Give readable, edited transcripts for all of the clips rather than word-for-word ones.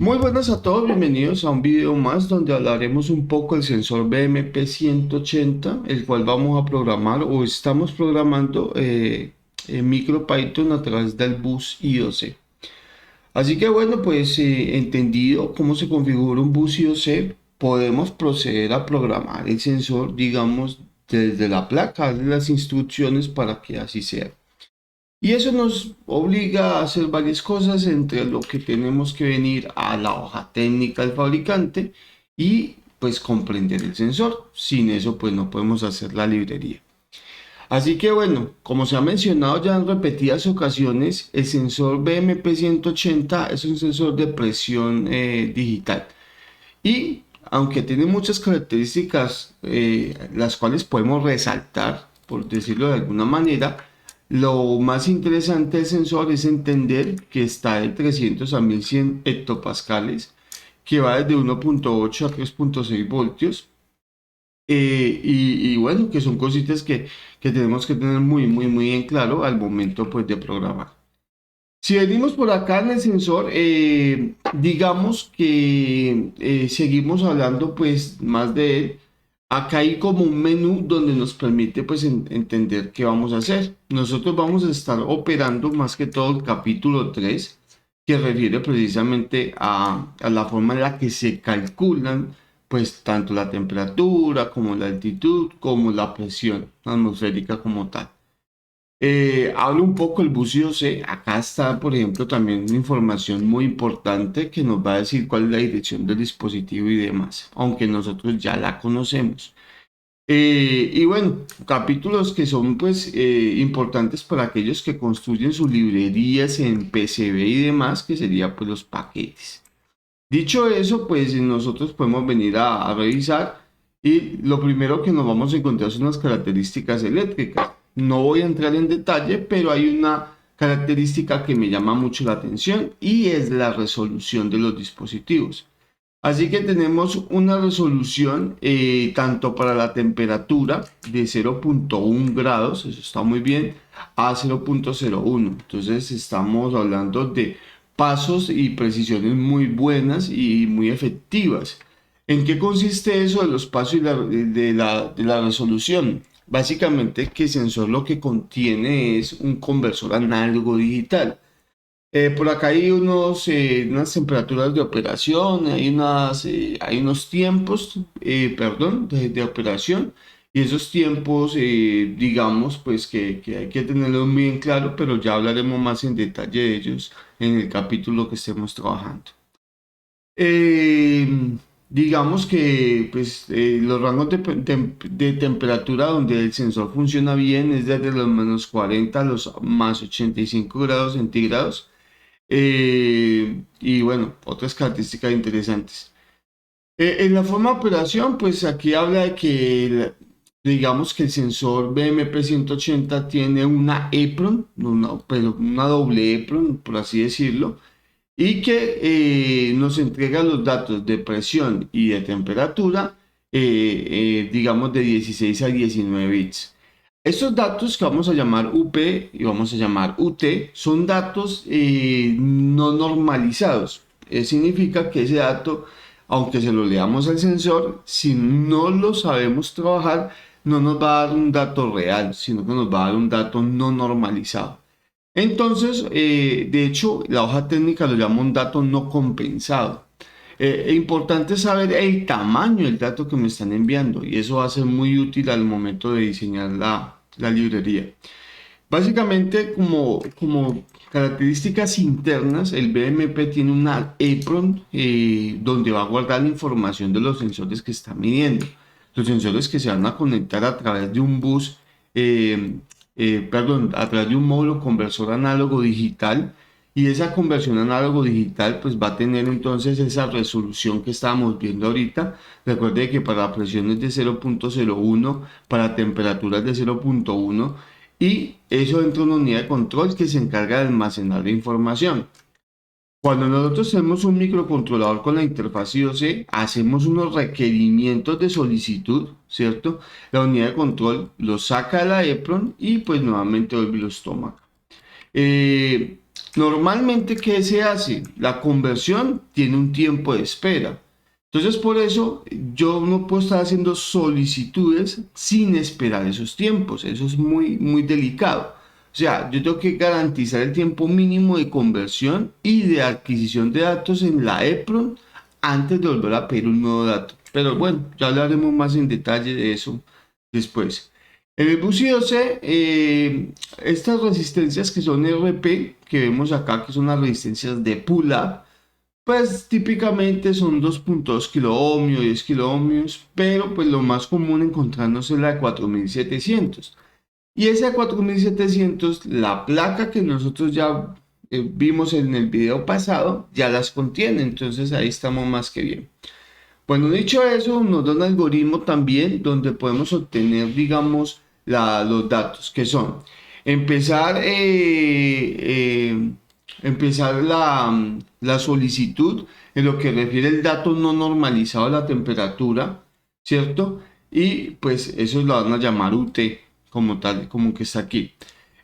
Muy buenas a todos, bienvenidos a un video más donde hablaremos un poco del sensor BMP180, el cual vamos a programar o estamos programando en MicroPython a través del bus I2C. Así que bueno, pues entendido cómo se configura un bus I2C, podemos proceder a programar el sensor, digamos, desde la placa, darle las instrucciones para que así sea. Y eso nos obliga a hacer varias cosas, entre lo que tenemos que venir a la hoja técnica del fabricante y pues comprender el sensor. Sin eso pues no podemos hacer la librería. Así que bueno, como se ha mencionado ya en repetidas ocasiones, el sensor BMP180 es un sensor de presión digital. Y aunque tiene muchas características las cuales podemos resaltar, por decirlo de alguna manera, lo más interesante del sensor es entender que está de 300 a 1100 hectopascales, que va desde 1.8 a 3.6 voltios. Y bueno, que son cositas que tenemos que tener muy en claro al momento pues de programar. Si venimos por acá en el sensor, digamos que seguimos hablando pues más de él. Acá hay como un menú donde nos permite pues entender qué vamos a hacer. Nosotros vamos a estar operando más que todo el capítulo 3 que refiere precisamente a la forma en la que se calculan pues tanto la temperatura como la altitud como la presión atmosférica como tal. Hablo un poco el buceo C. Acá está, por ejemplo, también una información muy importante que nos va a decir cuál es la dirección del dispositivo y demás, aunque nosotros ya la conocemos. Y bueno, capítulos que son pues importantes para aquellos que construyen sus librerías en PCB y demás, que sería pues los paquetes. Dicho eso, pues nosotros podemos venir a revisar y lo primero que nos vamos a encontrar son las características eléctricas. No voy a entrar en detalle, pero hay una característica que me llama mucho la atención y es la resolución de los dispositivos. Así que tenemos una resolución tanto para la temperatura de 0.1 grados, eso está muy bien, a 0.01. Entonces estamos hablando de pasos y precisiones muy buenas y muy efectivas. ¿En qué consiste eso de los pasos y de la resolución? Básicamente que el sensor lo que contiene es un conversor análogo digital. Por acá hay unas temperaturas de operación, hay unos tiempos, perdón, de operación, y esos tiempos, digamos, pues que hay que tenerlos muy en claro, pero ya hablaremos más en detalle de ellos en el capítulo que estemos trabajando. Eh, digamos que pues, los rangos de temperatura donde el sensor funciona bien es desde los -40 a los más 85 grados centígrados. Y bueno, otras características interesantes. En la forma de operación, pues aquí habla de que, digamos que el sensor BMP180 tiene una EPROM, pero una doble EPROM, por así decirlo, y que nos entrega los datos de presión y de temperatura, digamos, de 16 a 19 bits. Estos datos que vamos a llamar UP y vamos a llamar UT son datos no normalizados. Significa que ese dato, aunque se lo leamos al sensor, si no lo sabemos trabajar, no nos va a dar un dato real, sino que nos va a dar un dato no normalizado. Entonces, de hecho, la hoja técnica lo llama un dato no compensado. Es importante saber el tamaño del dato que me están enviando y eso va a ser muy útil al momento de diseñar la librería. Básicamente, como características internas, el BMP tiene una EEPROM donde va a guardar la información de los sensores que están midiendo. Los sensores que se van a conectar a través de un bus, perdón, a través de un módulo conversor análogo digital. Y esa conversión análogo digital pues va a tener entonces esa resolución que estábamos viendo ahorita. Recuerde que para presiones de 0.01, para temperaturas de 0.1 y eso dentro de una unidad de control que se encarga de almacenar la información. Cuando nosotros tenemos un microcontrolador con la interfaz I2C, hacemos unos requerimientos de solicitud, ¿cierto? La unidad de control los saca de la EPROM y pues nuevamente vuelve y los toma. Eh, Normalmente, ¿qué se hace? La conversión tiene un tiempo de espera. Entonces, por eso yo no puedo estar haciendo solicitudes sin esperar esos tiempos. Eso es muy, muy delicado. O sea, yo tengo que garantizar el tiempo mínimo de conversión y de adquisición de datos en la EPRON antes de volver a pedir un nuevo dato. Pero bueno, ya hablaremos más en detalle de eso después. En el bus I2C, estas resistencias que son RP, que vemos acá, que son las resistencias de pull-up, pues típicamente son 2.2 kilo ohmios, 10 kilo ohmios, pero pues lo más común encontrándose es la de 4700. Y esa de 4700, la placa que nosotros ya vimos en el video pasado, ya las contiene, entonces ahí estamos más que bien. Bueno, dicho eso, nos da un algoritmo también donde podemos obtener, digamos, los datos, que son empezar la solicitud en lo que refiere el dato no normalizado a la temperatura, ¿cierto? Y pues eso lo van a llamar UT, como tal, como que está aquí.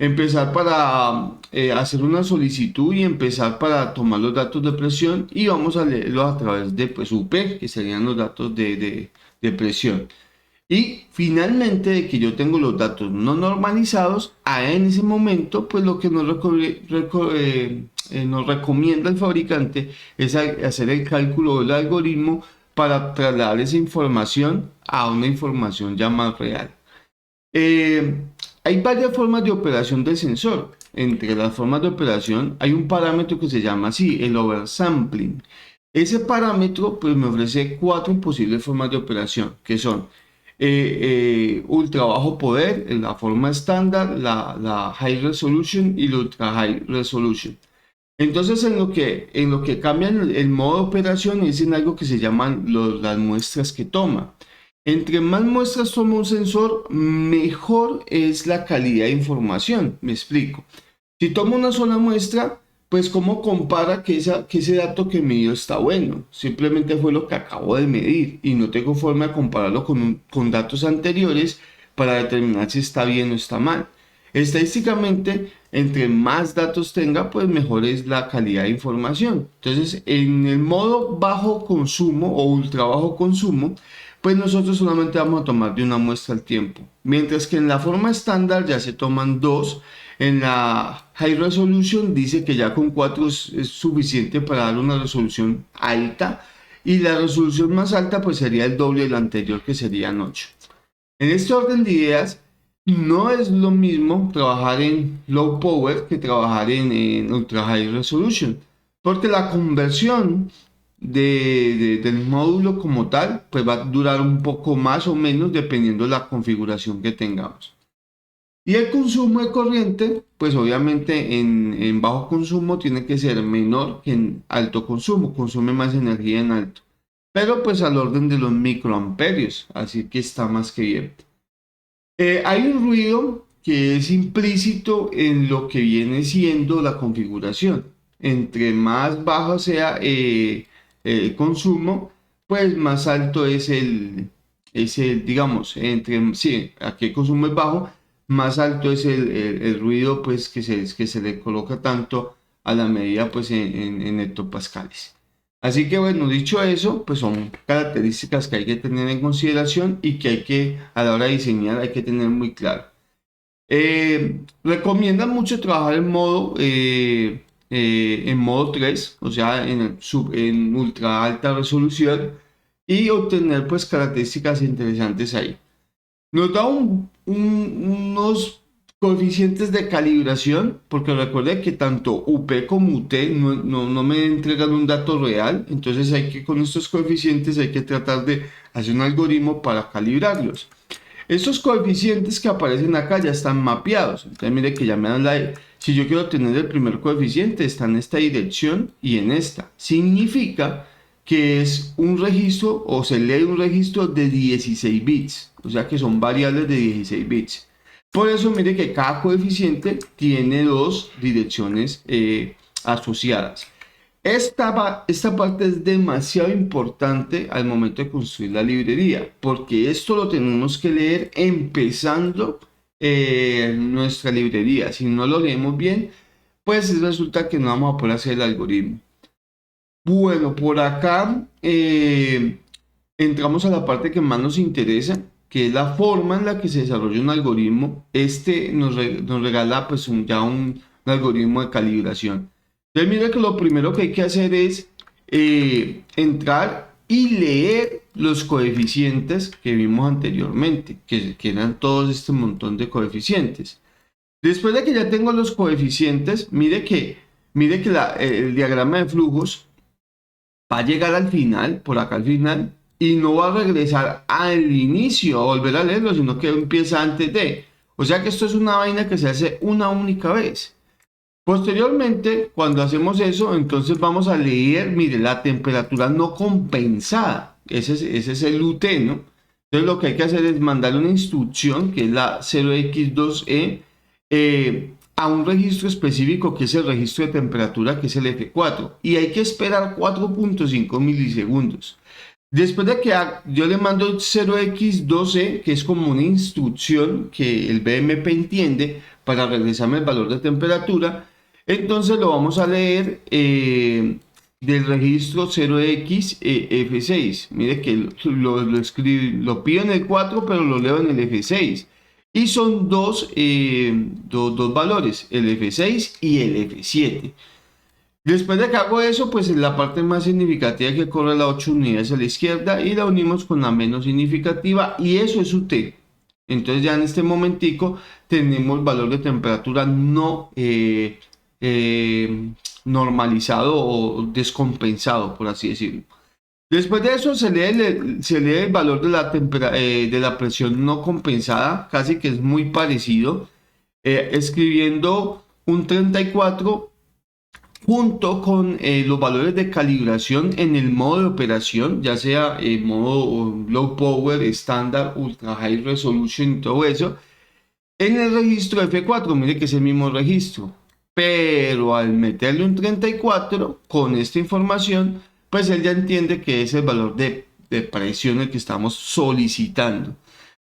Empezar para hacer una solicitud y empezar para tomar los datos de presión y vamos a leerlos a través de pues, UP, que serían los datos de presión. Y finalmente, de que yo tengo los datos no normalizados, en ese momento, pues lo que nos recomienda el fabricante es hacer el cálculo del algoritmo para trasladar esa información a una información ya más real. Hay varias formas de operación del sensor. Entre las formas de operación hay un parámetro que se llama así, el oversampling. Ese parámetro pues me ofrece 4 posibles formas de operación, que son ultra bajo poder, la forma estándar, la high resolution y la ultra high resolution. Entonces en lo que cambian el modo de operación es en algo que se llaman las muestras que toma. Entre más muestras toma un sensor, mejor es la calidad de información. Me explico. Si tomo una sola muestra, pues cómo compara que ese dato que midió está bueno. Simplemente fue lo que acabo de medir y no tengo forma de compararlo con datos anteriores para determinar si está bien o está mal. Estadísticamente, entre más datos tenga, pues mejor es la calidad de información. Entonces, en el modo bajo consumo o ultra bajo consumo, pues nosotros solamente vamos a tomar de una muestra al tiempo. Mientras que en la forma estándar ya se toman dos. En la High Resolution dice que ya con 4 es suficiente para dar una resolución alta. Y la resolución más alta pues sería el doble del anterior, que serían 8. En este orden de ideas, no es lo mismo trabajar en low power que trabajar en ultra high resolution, porque la conversión del módulo como tal pues va a durar un poco más o menos dependiendo de la configuración que tengamos. Y el consumo de corriente, pues obviamente en bajo consumo tiene que ser menor que en alto consumo, consume más energía en alto, pero pues al orden de los microamperios, así que está más que bien. Hay un ruido que es implícito en lo que viene siendo la configuración. Entre más bajo sea el consumo, pues más alto es el digamos, sí, aquí el consumo es bajo, más alto es el ruido pues, que se le coloca tanto a la medida pues, en hectopascales. Así que bueno, dicho eso, pues son características que hay que tener en consideración y que hay que, a la hora de diseñar, hay que tener muy claro. Recomiendan mucho trabajar en modo 3, o sea, en ultra alta resolución y obtener pues características interesantes ahí. Nos da unos coeficientes de calibración, porque recuerde que tanto UP como UT no me entregan un dato real, entonces hay que con estos coeficientes hay que tratar de hacer un algoritmo para calibrarlos. Estos coeficientes que aparecen acá ya están mapeados, entonces mire que ya me dan si yo quiero tener el primer coeficiente está en esta dirección y en esta, significa que es un registro o se lee un registro de 16 bits, o sea que son variables de 16 bits. Por eso mire que cada coeficiente tiene dos direcciones asociadas. Esta parte es demasiado importante al momento de construir la librería, porque esto lo tenemos que leer empezando nuestra librería. Si no lo leemos bien, pues resulta que no vamos a poder hacer el algoritmo. Bueno, por acá entramos a la parte que más nos interesa, que es la forma en la que se desarrolla un algoritmo. Este nos regala pues un algoritmo de calibración. Entonces mira que lo primero que hay que hacer es entrar y leer los coeficientes que vimos anteriormente, que eran todos este montón de coeficientes. Después de que ya tengo los coeficientes, mire que el diagrama de flujos va a llegar al final, por acá al final, y no va a regresar al inicio a volver a leerlo, sino que empieza antes de. O sea que esto es una vaina que se hace una única vez. Posteriormente, cuando hacemos eso, entonces vamos a leer, mire, la temperatura no compensada. Ese es el UT, ¿no? Entonces lo que hay que hacer es mandarle una instrucción, que es la 0x2e, a un registro específico que es el registro de temperatura, que es el F4, y hay que esperar 4.5 milisegundos. Después de que yo le mando 0x12, que es como una instrucción que el BMP entiende para regresarme el valor de temperatura, entonces lo vamos a leer del registro 0xF6. Mire que lo pido en el 4, pero lo leo en el F6. Y son dos valores, el F6 y el F7. Después de que hago eso, pues en la parte más significativa que corre la 8 unidades a la izquierda y la unimos con la menos significativa y eso es UT. Entonces ya en este momentico tenemos valor de temperatura no normalizado o descompensado, por así decirlo. Después de eso se lee el valor de la presión no compensada, casi que es muy parecido, escribiendo un 34 junto con los valores de calibración en el modo de operación, ya sea modo low power, estándar, ultra high resolution y todo eso, en el registro F4, mire que es el mismo registro, pero al meterle un 34 con esta información, pues él ya entiende que es el valor de presión el que estamos solicitando.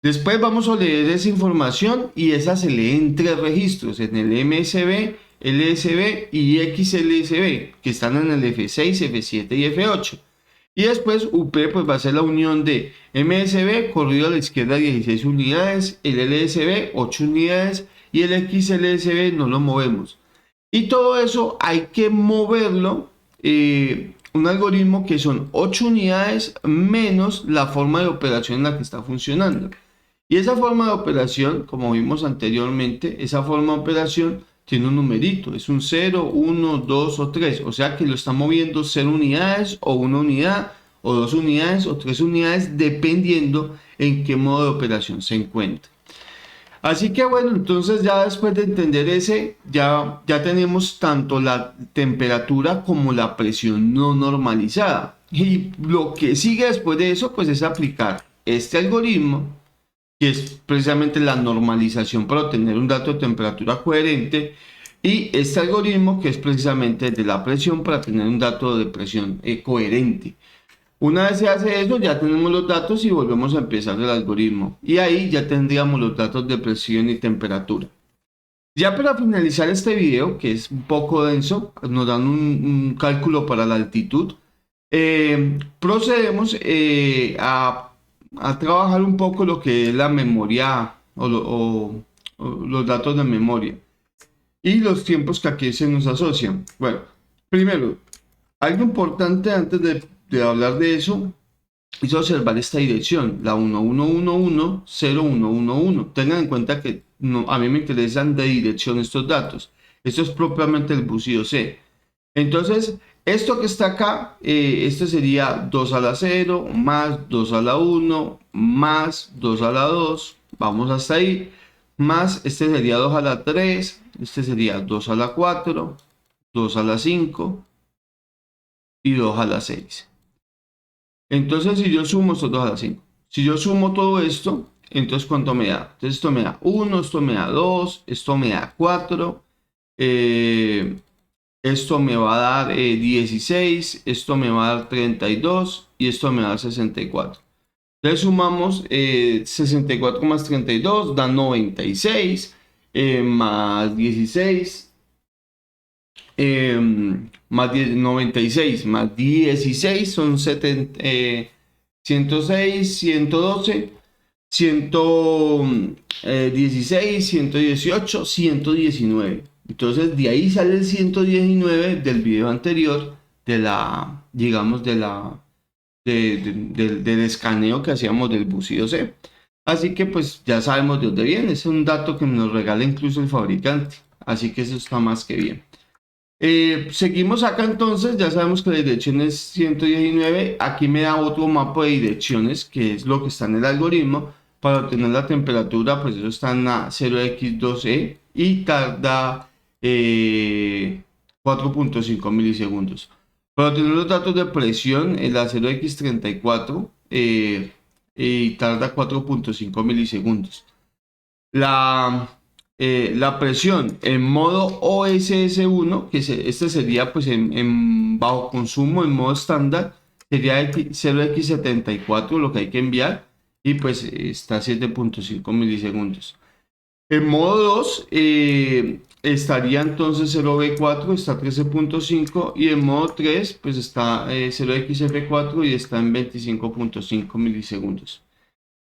Después vamos a leer esa información y esa se lee en 3 registros, en el MSB, LSB y XLSB, que están en el F6, F7 y F8. Y después UP pues va a ser la unión de MSB corrido a la izquierda 16 unidades, el LSB 8 unidades y el XLSB no lo movemos. Y todo eso hay que moverlo, un algoritmo que son 8 unidades menos la forma de operación en la que está funcionando. Y esa forma de operación, como vimos anteriormente, esa forma de operación tiene un numerito, es un 0, 1, 2 o 3, o sea que lo está moviendo 0 unidades o 1 unidad o 2 unidades o 3 unidades dependiendo en qué modo de operación se encuentra. Así que bueno, entonces ya después de entender ya tenemos tanto la temperatura como la presión no normalizada. Y lo que sigue después de eso pues es aplicar este algoritmo, que es precisamente la normalización para obtener un dato de temperatura coherente, y este algoritmo que es precisamente de la presión para tener un dato de presión coherente. Una vez se hace eso, ya tenemos los datos y volvemos a empezar el algoritmo. Y ahí ya tendríamos los datos de presión y temperatura. Ya para finalizar este video, que es un poco denso, nos dan un cálculo para la altitud. Procedemos a trabajar un poco lo que es la memoria o los datos de memoria y los tiempos que aquí se nos asocian. Bueno, primero, algo importante antes de hablar de eso es observar esta dirección, la 11110111. Tengan en cuenta que a mí me interesan de dirección estos datos. Esto es propiamente el bus IOC. Entonces, esto que está acá, esto sería 2 a la 0, más 2 a la 1, más 2 a la 2, vamos hasta ahí, más este sería 2 a la 3, este sería 2 a la 4, 2 a la 5 y 2 a la 6. Entonces, si yo sumo estos 2 a la 5, si yo sumo todo esto, entonces ¿cuánto me da? Entonces esto me da 1, esto me da 2, esto me da 4, esto me va a dar 16, esto me va a dar 32 y esto me va a dar 64. Entonces sumamos 64 más 32 da 96, más 16 más 96 más 16 son 106, 112, 116, 118, 119. Entonces de ahí sale el 119 del video anterior, de la, digamos, del escaneo que hacíamos del bucido C. Así que pues ya sabemos de dónde viene, es un dato que nos regala incluso el fabricante, así que eso está más que bien. Seguimos acá entonces, ya sabemos que la dirección es 119, aquí me da otro mapa de direcciones, que es lo que está en el algoritmo. Para obtener la temperatura, pues eso está en la 0x2e y tarda 4.5 milisegundos. Para obtener los datos de presión, en la 0x34 y tarda 4.5 milisegundos. La presión en modo OSS1, que este sería pues en bajo consumo, en modo estándar, sería 0x74 lo que hay que enviar y pues está a 7.5 milisegundos. En modo 2 estaría entonces 0v4, está a 13.5 y en modo 3 pues está 0xf4 y está en 25.5 milisegundos.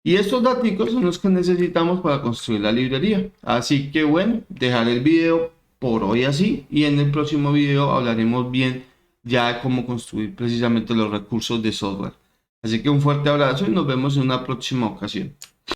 Y estos datos son los que necesitamos para construir la librería. Así que bueno, dejar el video por hoy así y en el próximo video hablaremos bien ya de cómo construir precisamente los recursos de software. Así que un fuerte abrazo y nos vemos en una próxima ocasión.